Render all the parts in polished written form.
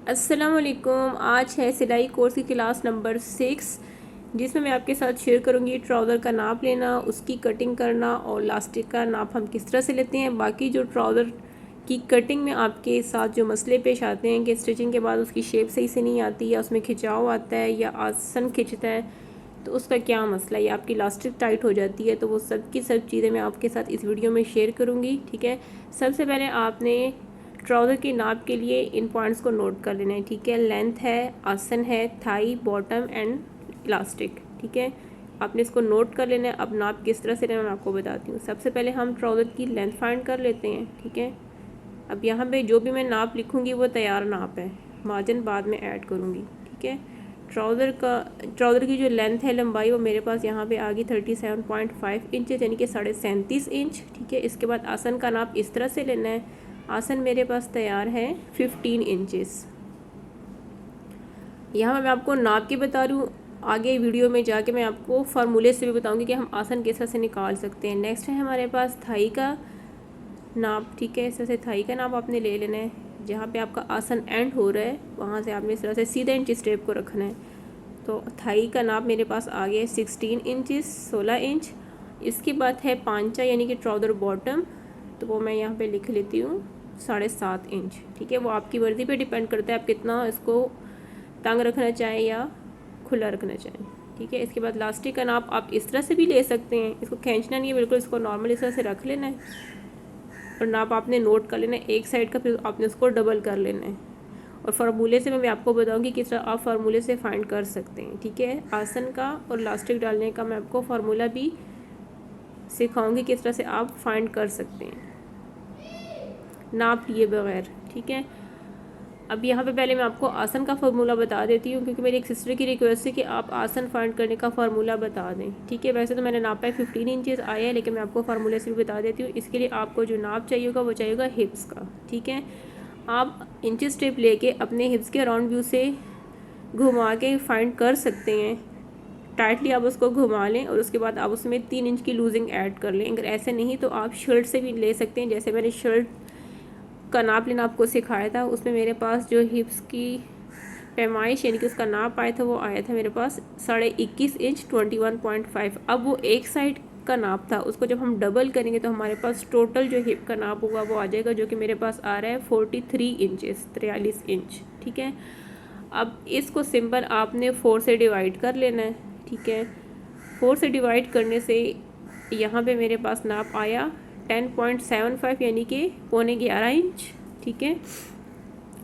अस्सलाम वालेकुम। आज है सिलाई कोर्स की क्लास नंबर 6, जिसमें मैं आपके साथ शेयर करूंगी ट्राउज़र का नाप लेना, उसकी कटिंग करना और लास्टिक का नाप हम किस तरह से लेते हैं। बाकी जो ट्राउज़र की कटिंग में आपके साथ जो मसले पेश आते हैं कि स्टिचिंग के बाद उसकी शेप सही से नहीं आती या उसमें खिंचाव आता है या आसन खिंचता है, तो उसका क्या मसला है या आपकी लास्टिक टाइट हो जाती है, तो वो सब की सब चीज़ें मैं आपके साथ इस वीडियो में शेयर करूँगी। ठीक है, सबसे पहले आपने ट्राउज़र के नाप के लिए इन पॉइंट्स को नोट कर लेना है। ठीक है, लेंथ है, आसन है, थाई, बॉटम एंड इलास्टिक। ठीक है, आपने इसको नोट कर लेना है। अब नाप किस तरह से लेना मैं आपको बताती हूँ। सबसे पहले हम ट्राउज़र की लेंथ फाइंड कर लेते हैं। ठीक है, अब यहाँ पे जो भी मैं नाप लिखूँगी वो तैयार नाप है, मार्जिन बाद में ऐड करूँगी। ठीक है, ट्राउज़र की जो लेंथ है, लंबाई, वो मेरे पास यहाँ पे आ गई 37.5 इंच यानी कि 37.5 इंच। ठीक है, इसके बाद आसन का नाप इस तरह से लेना है। आसन मेरे पास तैयार है 15 इंचेस। यहाँ मैं आपको नाप के बता रही हूँ, आगे वीडियो में जाके मैं आपको फार्मूले से भी बताऊँगी कि हम आसन किस तरह से निकाल सकते हैं। नेक्स्ट है हमारे पास थाई का नाप। ठीक है, इस तरह से थाई का नाप आपने ले लेना है। जहाँ पे आपका आसन एंड हो रहा है वहाँ से आपने इस तरह से सीधा इंच स्टेप को रखना है। तो थाई का नाप मेरे पास आ गया 16 इंचेस, 16 इंच। इसके बाद है पांचा यानी कि ट्राउज़र बॉटम, तो वो मैं यहाँ पे लिख लेती हूँ 7.5 इंच। ठीक है, वो आपकी वर्दी पे डिपेंड करता है आप कितना इसको तंग रखना चाहें या खुला रखना चाहें। ठीक है, इसके बाद लास्टिक का नाप आप इस तरह से भी ले सकते हैं, इसको खींचना नहीं है बिल्कुल, इसको नॉर्मल इस तरह से रख लेना है और नाप आपने नोट कर लेना है एक साइड का, फिर आपने उसको डबल कर लेना है। और फार्मूले से मैं आपको बताऊंगी किस तरह आप फार्मूले से फाइंड कर सकते हैं। ठीक है, आसन का और लास्टिक डालने का मैं आपको फार्मूला भी सिखाऊंगी किस तरह से आप फाइंड कर सकते हैं नाप लिए बगैर। ठीक है, अब यहाँ पे पहले मैं आपको आसन का फार्मूला बता देती हूँ, क्योंकि मेरी एक सिस्टर की रिक्वेस्ट है कि आप आसन फाइंड करने का फार्मूला बता दें। ठीक है, वैसे तो मैंने नापा है 15 इंचेस आया है, लेकिन मैं आपको फार्मूले से भी बता देती हूँ। इसके लिए आपको जो नाप चाहिए होगा वो चाहिए होगा हिप्स का। ठीक है, आप इंचेस टेप लेके अपने हिप्स के अराउंड व्यू से घुमा के फाइंड कर सकते हैं। टाइटली आप उसको घुमा लें और उसके बाद आप उसमें 3 इंच की लूजिंग ऐड कर लें। अगर ऐसे नहीं तो आप शर्ट से भी ले सकते हैं। जैसे मैंने शर्ट का नाप लेना आपको सिखाया था, उसमें मेरे पास जो हिप्स की पैमाइश यानी कि उसका नाप आया था वो आया था मेरे पास 21.5 इंच 21.5। अब वो एक साइड का नाप था, उसको जब हम डबल करेंगे तो हमारे पास टोटल जो हिप का नाप होगा वो आ जाएगा, जो कि मेरे पास आ रहा है 43 इंचेस, 43 इंच। ठीक है, अब इसको सिंपल आपने 4 से डिवाइड कर लेना है। ठीक है, 4 से डिवाइड करने से यहाँ पे मेरे पास नाप आया 10.75 यानी कि 11.25 इंच। ठीक है,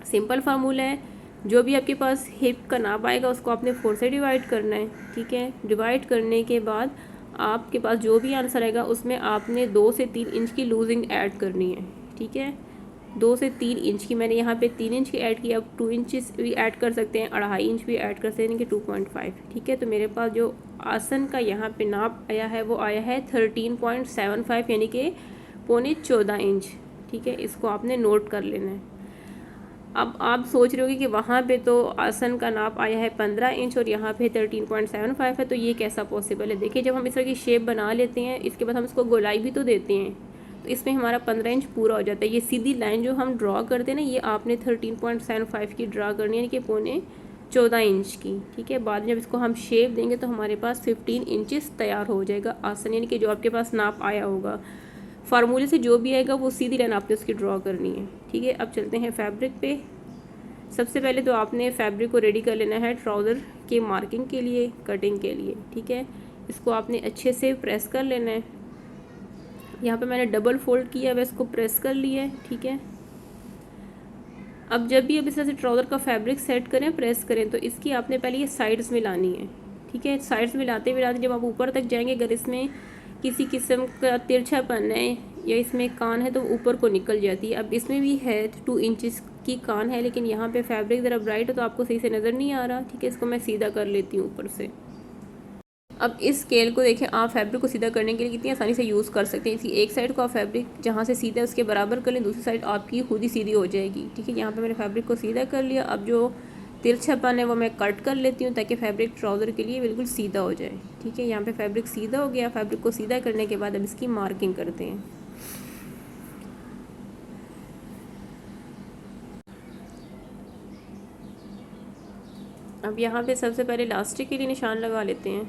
सिंपल फार्मूला है, जो भी आपके पास हिप का नाप आएगा उसको आपने 4 से डिवाइड करना है। ठीक है, डिवाइड करने के बाद आपके पास जो भी आंसर आएगा उसमें आपने 2 से 3 इंच की लूजिंग ऐड करनी है। ठीक है, 2 से 3 इंच की, मैंने यहाँ पे 3 इंच की ऐड की, अब 2 इंचेस भी ऐड कर सकते हैं, 2.5 इंच भी ऐड कर सकते हैं, यानी कि 2.5। ठीक है, तो मेरे पास जो आसन का यहाँ पे नाप आया है वो आया है 13.75 यानी कि 14.25 इंच। ठीक है, इसको आपने नोट कर लेना है। अब आप सोच रहे होगे कि वहाँ पे तो आसन का नाप आया है 15 इंच और यहाँ पे 13.75 है, तो ये कैसा पॉसिबल है। देखिए, जब हम इस तरह की शेप बना लेते हैं इसके बाद हम इसको गोलाई भी तो देते हैं, तो इसमें हमारा 15 इंच पूरा हो जाता है। ये सीधी लाइन जो हम ड्रॉ करते हैं ना, ये आपने 13.75 की ड्रा करनी है, यानी कि 14.25 इंच की। ठीक है, बाद में जब इसको हम शेप देंगे तो हमारे पास 15 इंचेस तैयार हो जाएगा आसन, यानी कि जो आपके पास नाप आया होगा। फार्मूले से जो भी आएगा वो सीधी लाइन आपने उसकी ड्रॉ करनी है। ठीक है, अब चलते हैं फैब्रिक पे। सबसे पहले तो आपने फैब्रिक को रेडी कर लेना है ट्राउज़र की मार्किंग के लिए, कटिंग के लिए। ठीक है, इसको आपने अच्छे से प्रेस कर लेना है। यहाँ पे मैंने डबल फोल्ड किया है, इसको प्रेस कर लिया है। ठीक है, अब जब भी आप इस तरह से ट्राउज़र का फैब्रिक सेट करें, प्रेस करें, तो इसकी आपने पहले ये साइड्स में लानी है। ठीक है, साइड्स में लाते जब आप ऊपर तक जाएंगे, अगर इसमें किसी किस्म का तिरछापन है या इसमें कान है तो ऊपर को निकल जाती है। अब इसमें भी है 2 इंचेस की कान है, लेकिन यहाँ पे फैब्रिक ज़रा ब्राइट है तो आपको सही से नज़र नहीं आ रहा। ठीक है, इसको मैं सीधा कर लेती हूँ ऊपर से। अब इस स्केल को देखें, आप फैब्रिक को सीधा करने के लिए कितनी आसानी से यूज़ कर सकते हैं। इसी एक साइड को आप फैब्रिक जहाँ से सीधा है उसके बराबर कर लें, दूसरी साइड आपकी खुद ही सीधी हो जाएगी। ठीक है, यहाँ पे मैंने फैब्रिक को सीधा कर लिया। अब जो तिरछापन है वो मैं कट कर लेती हूँ ताकि फैब्रिक ट्राउज़र के लिए बिल्कुल सीधा हो जाए। ठीक है, यहाँ पे फैब्रिक सीधा हो गया। फैब्रिक को सीधा करने के बाद अब इसकी मार्किंग करते हैं। अब यहाँ पे सबसे पहले इलास्टिक के लिए निशान लगा लेते हैं,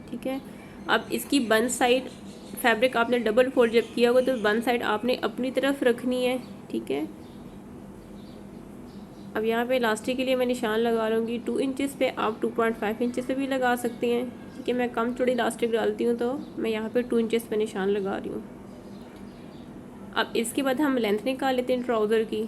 ठीक है। अब इसकी वन साइड फैब्रिक आपने डबल फोल्ड जब किया होगा तो वन साइड आपने अपनी तरफ रखनी है, ठीक है। अब यहाँ पे इलास्टिक के लिए मैं निशान लगा लूँगी 2 इंचेस पे, आप 2.5 इंचेस पे भी लगा सकते हैं, ठीक है। मैं कम चौड़ी इलास्टिक डालती हूँ तो मैं यहाँ पे 2 इंचेस पे निशान लगा रही हूँ। अब इसके बाद हम लेंथ निकाल लेते हैं ट्राउज़र की।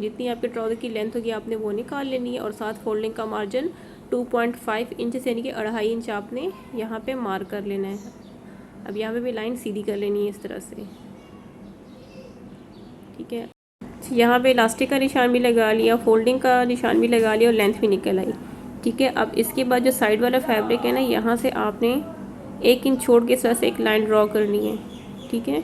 जितनी आपके ट्राउज़र की लेंथ होगी आपने वो निकाल लेनी है और साथ फोल्डिंग का मार्जिन 2.5 इंच यानी कि 2.5 इंच आपने यहाँ पे मार्क कर लेना है। अब यहाँ पे भी लाइन सीधी कर लेनी है इस तरह से, ठीक है। यहाँ पे इलास्टिक का निशान भी लगा लिया, फोल्डिंग का निशान भी लगा लिया और लेंथ भी निकल आई, ठीक है। अब इसके बाद जो साइड वाला फैब्रिक है ना, यहाँ से आपने 1 इंच छोड़ के इस तरह से एक लाइन ड्रॉ करनी है, ठीक है।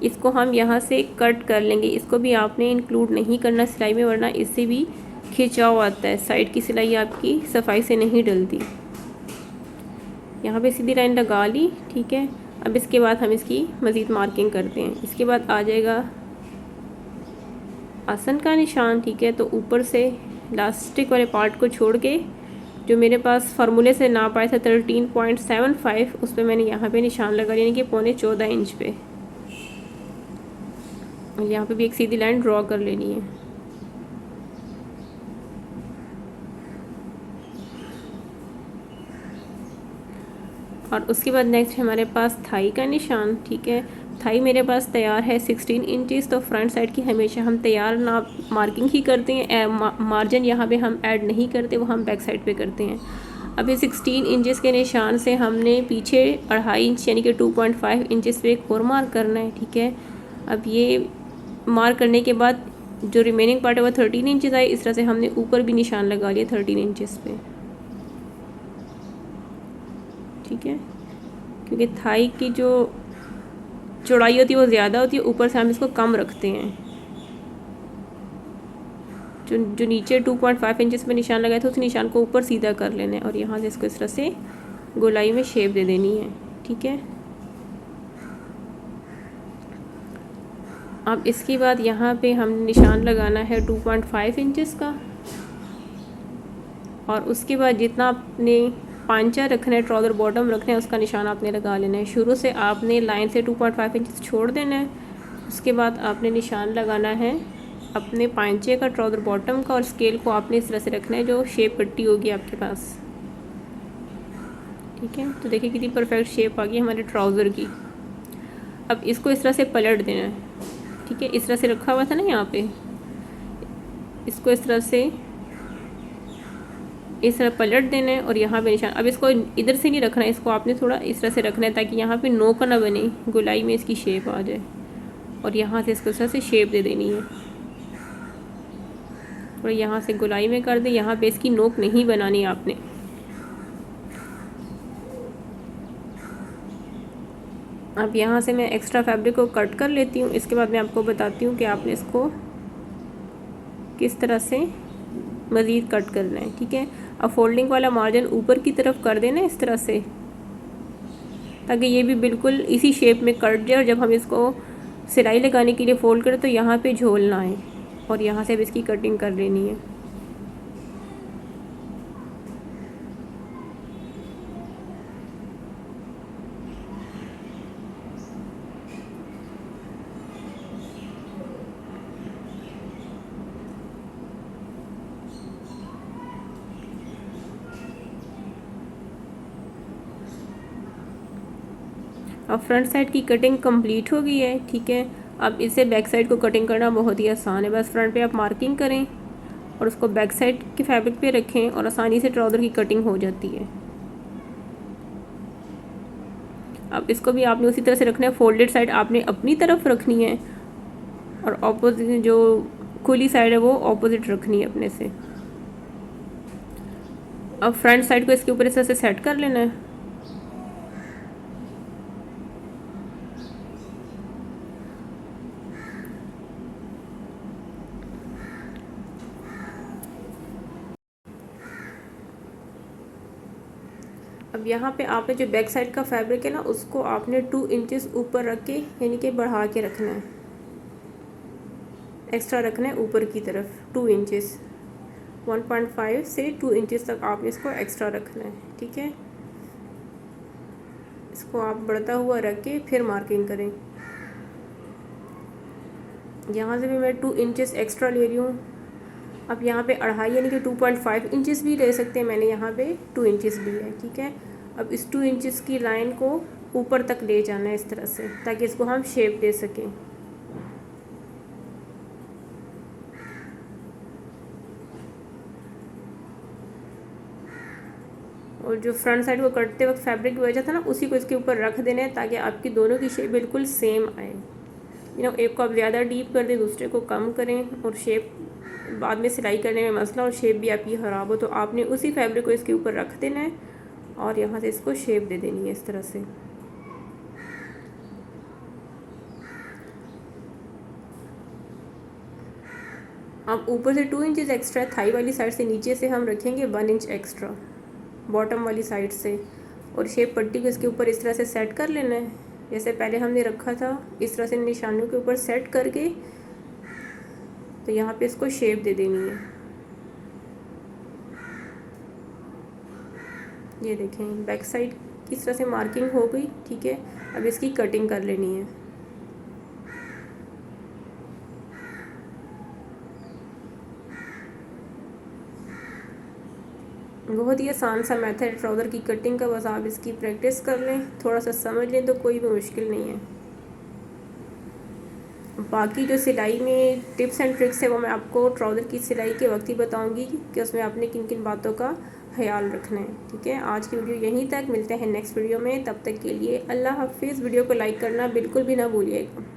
इसको हम यहाँ से कट कर लेंगे, इसको भी आपने इंक्लूड नहीं करना सिलाई में, वरना इससे भी खिंचाव आता है, साइड की सिलाई आपकी सफाई से नहीं डलती। यहाँ पे सीधी लाइन लगा ली, ठीक है। अब इसके बाद हम इसकी मज़ीद मार्किंग करते हैं। इसके बाद आ जाएगा आसन का निशान, ठीक है। तो ऊपर से इलास्टिक वाले पार्ट को छोड़ के जो मेरे पास फार्मूले से नाप आया था 13.75, उस पर मैंने यहाँ पे निशान लगा यानी कि 14.25 इंच पे। और यहाँ पे भी एक सीधी लाइन ड्रॉ कर लेनी है। और उसके बाद नेक्स्ट हमारे पास थाई का निशान, ठीक है। थाई मेरे पास तैयार है 16 इंचेस। तो फ्रंट साइड की हमेशा हम तैयार नाप मार्किंग ही करते हैं, मार्जिन यहाँ पे हम ऐड नहीं करते, वो हम बैक साइड पे करते हैं। अब ये 16 इंचेस के निशान से हमने पीछे 2.5 इंच यानी कि 2.5 इंचेस पे एक और मार्क करना है, ठीक है। अब ये मार्क करने के बाद जो रिमेनिंग पार्ट है वो 13 इंचेस आए, इस तरह से हमने ऊपर भी निशान लगा लिया 13 इंचेस पे, ठीक है। क्योंकि थाई की जो चौड़ाई होती है वो ज़्यादा होती है, ऊपर से हम इसको कम रखते हैं। जो नीचे 2.5 इंचेस में निशान लगाया था उस निशान को ऊपर सीधा कर लेना है और यहाँ से इसको इस तरह से गोलाई में शेप दे देनी है, ठीक है। अब इसके बाद यहाँ पे हम निशान लगाना है 2.5 इंचेस का और उसके बाद जितना आपने पांचा रखना है, ट्राउज़र बॉटम रखना है, उसका निशान आपने लगा लेना है। शुरू से आपने लाइन से 2.5 इंच छोड़ देना है। उसके बाद आपने निशान लगाना है अपने पांचे का, ट्राउज़र बॉटम का, और स्केल को आपने इस तरह से रखना है जो शेप पट्टी होगी आपके पास, ठीक है। तो देखिए कितनी परफेक्ट शेप आ गई हमारे ट्राउज़र की। अब इसको इस तरह से पलट देना है, ठीक है। इस तरह से रखा हुआ था ना यहाँ पे, इसको इस तरह से इस तरह पलट देना है और यहाँ पे निशान। अब इसको इधर से नहीं रखना है, इसको आपने थोड़ा इस तरह से रखना है ताकि यहाँ पे नोक ना बने, गोलाई में इसकी शेप आ जाए। और यहाँ से इसको इस तरह से शेप दे देनी है और यहाँ से गोलाई में कर दें। यहाँ पे इसकी नोक नहीं बनानी आपने। अब यहाँ से मैं एक्स्ट्रा फैब्रिक को कट कर लेती हूँ। इसके बाद मैं आपको बताती हूँ कि आपने इसको किस तरह से मज़ीद कट करना है, ठीक है। अब फोल्डिंग वाला मार्जिन ऊपर की तरफ कर देना इस तरह से, ताकि ये भी बिल्कुल इसी शेप में कट जाए और जब हम इसको सिलाई लगाने के लिए फोल्ड करें तो यहाँ पे झोल ना आए। और यहाँ से अब इसकी कटिंग कर लेनी है। अब फ्रंट साइड की कटिंग कंप्लीट हो गई है, ठीक है। अब इसे बैक साइड को कटिंग करना बहुत ही आसान है। बस फ्रंट पे आप मार्किंग करें और उसको बैक साइड के फैब्रिक पे रखें और आसानी से ट्राउज़र की कटिंग हो जाती है। अब इसको भी आपने उसी तरह से रखना है, फोल्डेड साइड आपने अपनी तरफ रखनी है और ऑपोजिट जो खुली साइड है वो ऑपोजिट रखनी है अपने से। अब फ्रंट साइड को इसके ऊपर इस तरह से सेट कर लेना है। अब यहाँ पे आपने जो बैक साइड का फैब्रिक है ना, उसको आपने 2 इंचेस ऊपर रख के यानी कि बढ़ा के रखना है, एक्स्ट्रा रखना है ऊपर की तरफ 2 इंचेस। 1.5 से 2 इंचज़ तक आपने इसको एक्स्ट्रा रखना है, ठीक है। इसको आप बढ़ता हुआ रख के फिर मार्किंग करें। यहाँ से भी मैं 2 इंचज़ एक्स्ट्रा ले रही हूँ। अब यहाँ पे 2.5 यानी कि 2.5 इंचज़ भी ले सकते हैं, मैंने यहाँ पे 2 इंचज़ ली है, ठीक है। अब इस 2 इंचज़ की लाइन को ऊपर तक ले जाना है इस तरह से, ताकि इसको हम शेप दे सकें। और जो फ्रंट साइड को कटते वक्त फैब्रिक की वजह था ना, उसी को इसके ऊपर रख देना है, ताकि आपकी दोनों की शेप बिल्कुल सेम आए। एक को आप ज़्यादा डीप कर दें, दूसरे को कम करें, और शेप बाद में सिलाई करने में मसला और शेप भी आपकी ख़राब हो, तो आपने उसी फैब्रिक को इसके ऊपर रख देना है और यहाँ से इसको शेप दे देनी है इस तरह से। अब ऊपर से 2 इंचज़ एक्स्ट्रा थाई वाली साइड से, नीचे से हम रखेंगे 1 इंच एक्स्ट्रा बॉटम वाली साइड से, और शेप पट्टी को इसके ऊपर इस तरह से सेट कर लेना है, जैसे पहले हमने रखा था। इस तरह से निशानियों के ऊपर सेट करके तो यहाँ पे इसको शेप दे देनी है। ये देखें बैक साइड किस तरह से मार्किंग हो गई, ठीक है। अब इसकी कटिंग कर लेनी है। बहुत ही आसान सा मेथड है ट्राउज़र की कटिंग का, बस आप इसकी प्रैक्टिस कर लें, थोड़ा सा समझ लें तो कोई भी मुश्किल नहीं है। बाकी जो सिलाई में टिप्स एंड ट्रिक्स है वो मैं आपको ट्राउज़र की सिलाई के वक्त ही बताऊंगी कि उसमें आपने किन किन बातों का ख्याल रखना है, ठीक है। आज की वीडियो यहीं तक, मिलते हैं नेक्स्ट वीडियो में, तब तक के लिए अल्लाह हाफिज़। वीडियो को लाइक करना बिल्कुल भी ना भूलिएगा।